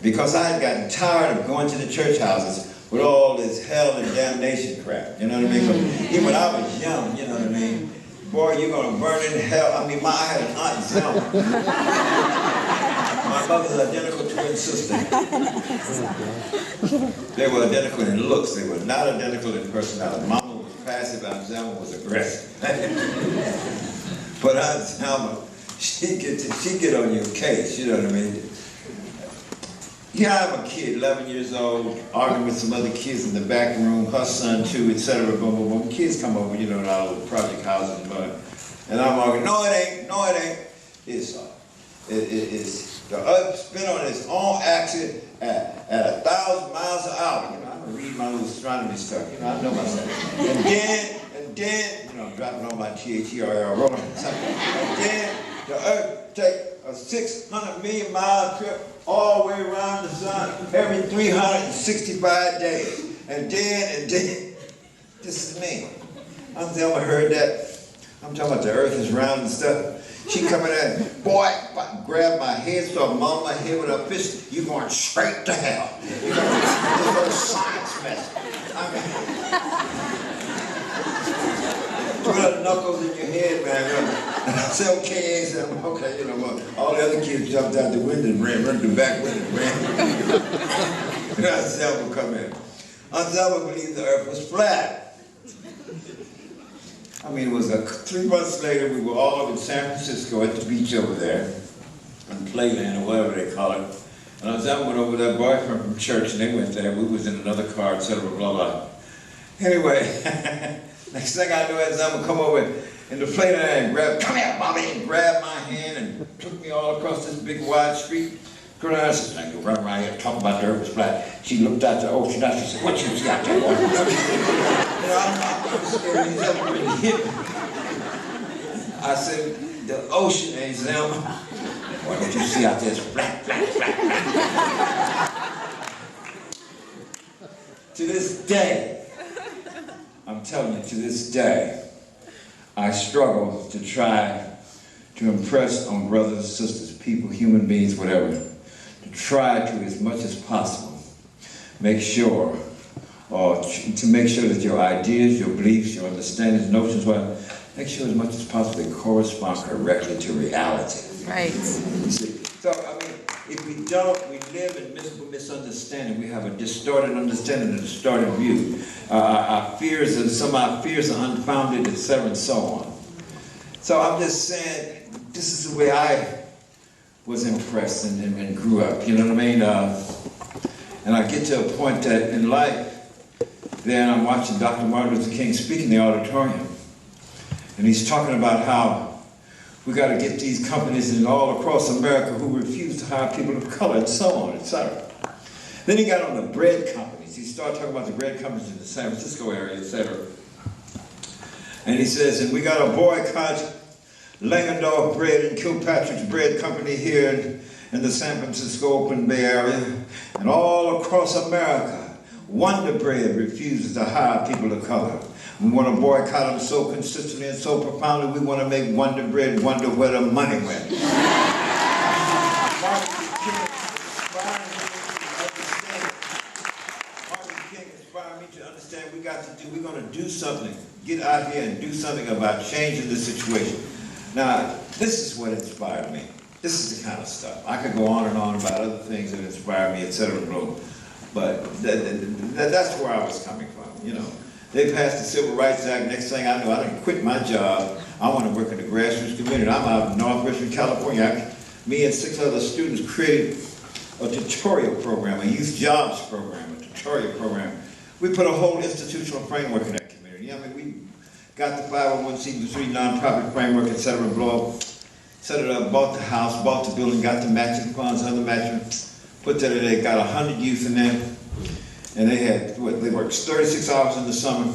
because I had gotten tired of going to the church houses with all this hell and damnation crap, you know what I mean? 'Cause even when I was young, you know what I mean? Boy, you're gonna burn in hell. I mean, I had an aunt Zelma. My mother's identical twin sister. They were identical in looks, they were not identical in personality. Mama was passive, Aunt Zelma was aggressive. But Aunt Zelma, she get on your case, you know what I mean? Yeah, I'm a kid, 11 years old, arguing with some other kids in the back room, her son too, etc. Boom, boom, boom. Kids come over, you know, in our little project houses, and I'm arguing, no it ain't, no it ain't. It's the earth spin on its own axis at 1,000 miles an hour. You know, I'm gonna read my little astronomy stuff, you know, I know myself. And then, you know, I'm dropping all my THERL rolling. And then the earth take a 600 million mile trip all the way around the sun every 365 days. And then, this is me. I'm telling you, I heard that. I'm talking about the earth is round and stuff. She coming at, boy, grab my head, start mauling my head with her fist, you're going straight to hell. You're going to this little science mess. I mean, put her knuckles in your head, man. And I said, okay, I said, okay, you know what? All the other kids jumped out the window and ran the back window and ran. And Aunt Zelma come in. Aunt Zelma believed the earth was flat. I mean, it was 3 months later, we were all in San Francisco at the beach over there, on Playland or whatever they call it. And Aunt Zelma went over with her boyfriend from church, and they went there. We was in another car, etc. Blah blah. Anyway, next thing I knew, Aunt Zelma come over in the Playland and come here, mommy, and grabbed my hand and took me all across this big wide street. Girl, I said, I go run around here talking about the earth was flat. She looked out the ocean, she said, what you see out there, boy? You know, I'm scared he's ever really hit me. I said, the ocean, Aunt Zelma. What did you see out there? It's flat, flat, flat, flat. To this day, I'm telling you, to this day, I struggle to try to impress on brothers and sisters, people, human beings, whatever, to try to, as much as possible, make sure, to make sure that your ideas, your beliefs, your understandings, notions, well, make sure as much as possible they correspond correctly to reality. Right. You see? So, I mean, if we don't, we live in misunderstanding. We have a distorted understanding, a distorted view. Our fears, and some of our fears are unfounded, etc., and so on. So I'm just saying, this is the way I was impressed and grew up, you know what I mean? And I get to a point that in life, then I'm watching Dr. Martin Luther King speak in the auditorium. And he's talking about how we got to get these companies in all across America who refuse to hire people of color and so on, etc. Then he got on the bread companies. He started talking about the bread companies in the San Francisco area, etc. And he says, and we got to boycott Langendorf Bread and Kilpatrick's Bread Company here in the San Francisco Oakland Bay area. And all across America, Wonder Bread refuses to hire people of color. We want to boycott them so consistently and so profoundly, we want to make Wonder Bread wonder where the money went. Martin King inspired me to understand we're going to do something, get out here and do something about changing the situation. Now, this is what inspired me. This is the kind of stuff. I could go on and on about other things that inspired me, etc. But that's where I was coming from, you know. They passed the Civil Rights Act. Next thing I knew, I didn't quit my job. I want to work in the grassroots community. I'm out of Northwestern California. Me and 6 other students created a tutorial program, a youth jobs program, a tutorial program. We put a whole institutional framework in that community. I mean, we got the 501c3 nonprofit framework, etc. Set it up, bought the house, bought the building, got the matching funds, other matching, put that in there, got 100 youth in there. And they worked 36 hours in the summer,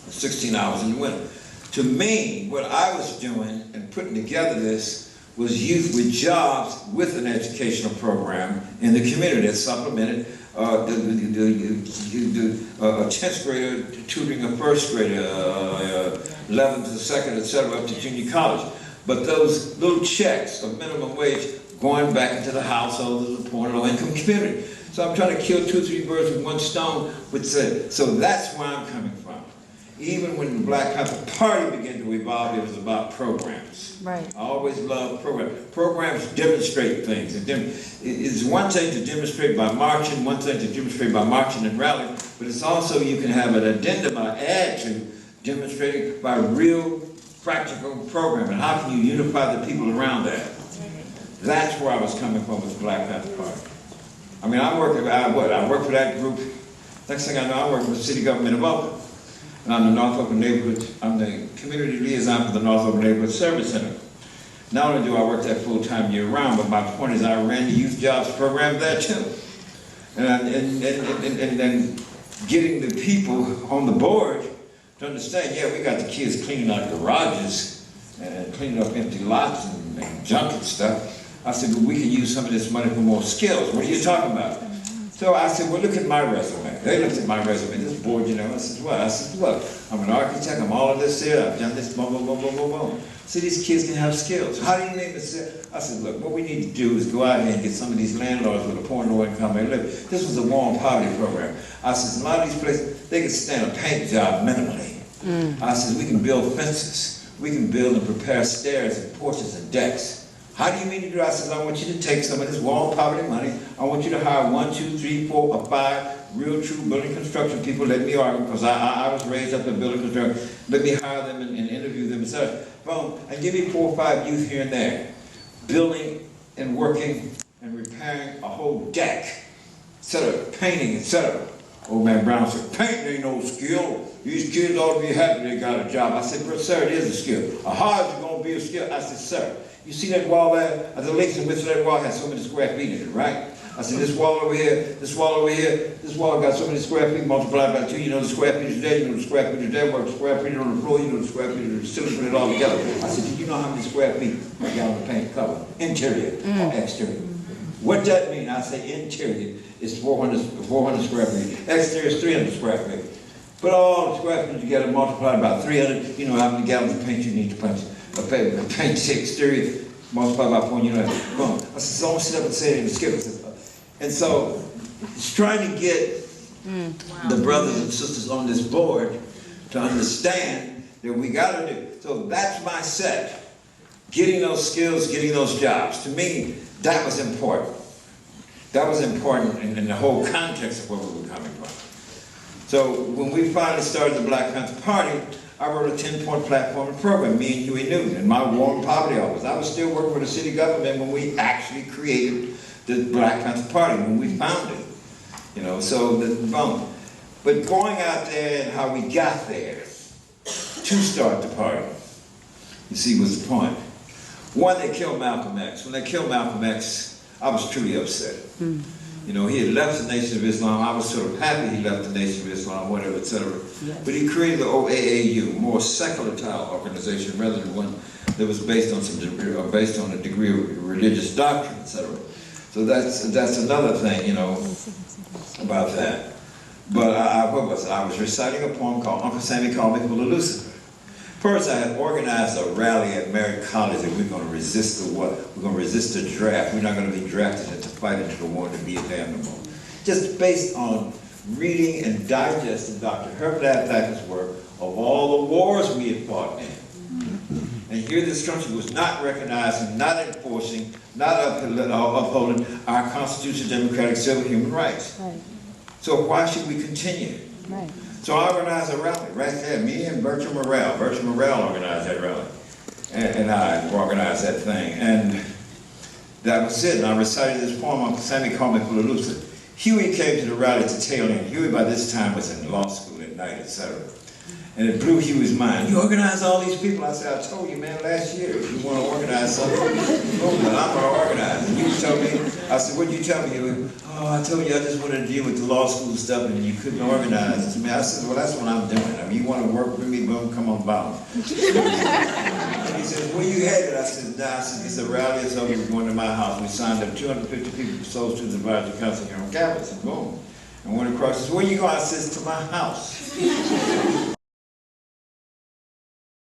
16 hours in the winter. To me, what I was doing and putting together this was youth with jobs with an educational program in the community that supplemented a 10th grader tutoring a 1st grader, 11th to 2nd, etc., up to junior college. But those little checks of minimum wage going back into the households of the poor and low-income community. So I'm trying to kill 2 or 3 birds with one stone. So that's where I'm coming from. Even when the Black Panther Party began to evolve, it was about programs. Right. I always love programs. Programs demonstrate things. It's one thing to demonstrate by marching, one thing to demonstrate by marching and rallying, but it's also you can have an addendum or add to demonstrating by real practical programming. How can you unify the people around that? That's where I was coming from with the Black Panther Party. I mean, I work for that group. Next thing I know, I work for the city government of Oakland. And I'm the North Oakland Neighborhood, I'm the community liaison for the North Oakland Neighborhood Service Center. Not only do I work there full-time year-round, but my point is I ran the youth jobs program there too. And then getting the people on the board to understand, yeah, we got the kids cleaning out garages and cleaning up empty lots and junk and stuff. I said, but we can use some of this money for more skills. What are you talking about? So I said, well, look at my resume. They looked at my resume, this board, you know. I said, what? I said, look, I'm an architect, I'm all of this here, I've done this, boom, boom, boom, boom, boom, boom. See, these kids can have skills. How do you name it? I said, look, what we need to do is go out here and get some of these landlords with a poor and low income and live. This was a war on poverty program. I said, a lot of these places, they can stand a paint job minimally. I said, we can build fences. We can build and prepare stairs and porches and decks. How do you mean to do it? I said, I want you to take some of this war on poverty money. I want you to hire 1, 2, 3, 4, or 5 real true building construction people. Let me argue, because I was raised up in building construction. Let me hire them and interview them and such. Boom, and give me 4 or 5 youth here and there. Building and working and repairing a whole deck. Etc. Painting, etc. Old man Brown said, painting ain't no skill. These kids ought to be happy they got a job. I said, but sir, it is a skill. How is it going to be a skill? I said, sir, you see that wall there? The length and width of that wall has so many square feet in it, right? I said, this wall over here, this wall over here, this wall got so many square feet multiplied by 2. You know the square feet is there, you know the square feet is there, what the square feet on the floor, you know the square feet of the ceiling, put it all together. I said, do you know how many square feet a gallon of paint cover? Interior or exterior? What that mean? I say interior is 400 square feet. Exterior is 300 square feet. Put all the square feet together, multiplied by 300, you know how many gallons of paint you need to paint the exterior, multiplied by 4, you know, boom. I said, so don't sit up and say it in the skip. And so, it's trying to get the brothers and sisters on this board to understand that we gotta do. So that's my set. Getting those skills, getting those jobs. To me, that was important. That was important in the whole context of where we were coming from. So when we finally started the Black Panther Party, I wrote a 10-point platform and program, me and Huey Newton, in my war on poverty office. I was still working for the city government when we actually created the Black Panther Party, when we founded it. You know, so boom. But going out there and how we got there to start the party, you see, was the point. One, they killed Malcolm X. When they killed Malcolm X, I was truly upset. You know, he had left the Nation of Islam. I was sort of happy he left the Nation of Islam, whatever, etc. Yes. But he created the OAAU, more secular style organization, rather than one that was based on some degree, or based on a degree of religious doctrine, etc. So that's another thing, you know, about that. But what was it? I was reciting a poem called Uncle Sammy Called Me Full of Lucifer. First, I had organized a rally at Merritt College that we're going to resist the what? We're going to resist the draft. We're not going to be drafted into fight into the war to be a damn no more. Just based on reading and digesting Dr. Herbert Thacker's work of all the wars we had fought in. And here this country was not recognizing, not enforcing, not upholding our constitutional, democratic, civil, human rights. Right. So why should we continue? Right. So I organized a rally right there. Me and Bertram Morrell. Bertram Morrell organized that rally. And I organized that thing. And that was it. And I recited this poem, Uncle Sammy Called Me Full of Lucifer. Huey came to the rally to tail end. Huey by this time was in law school at night, etc. And it blew Huey's mind. You organize all these people? I said, I told you, man, last year, if you want to organize something, movement, I'm going to organize. And you told me, I said, what did you tell me, Huey? Oh, I told you I just wanted to deal with the law school stuff and you couldn't organize. I said, well, that's what I'm doing. I mean, you want to work with me, boom, come on, bound. And he said, where you headed? I said, nah, I said, it's a rally, it's over, we're going to my house. We signed up 250 people for Soul Students Advisory Council here on campus, and boom. And went across, he said, where you going? I said, to my house.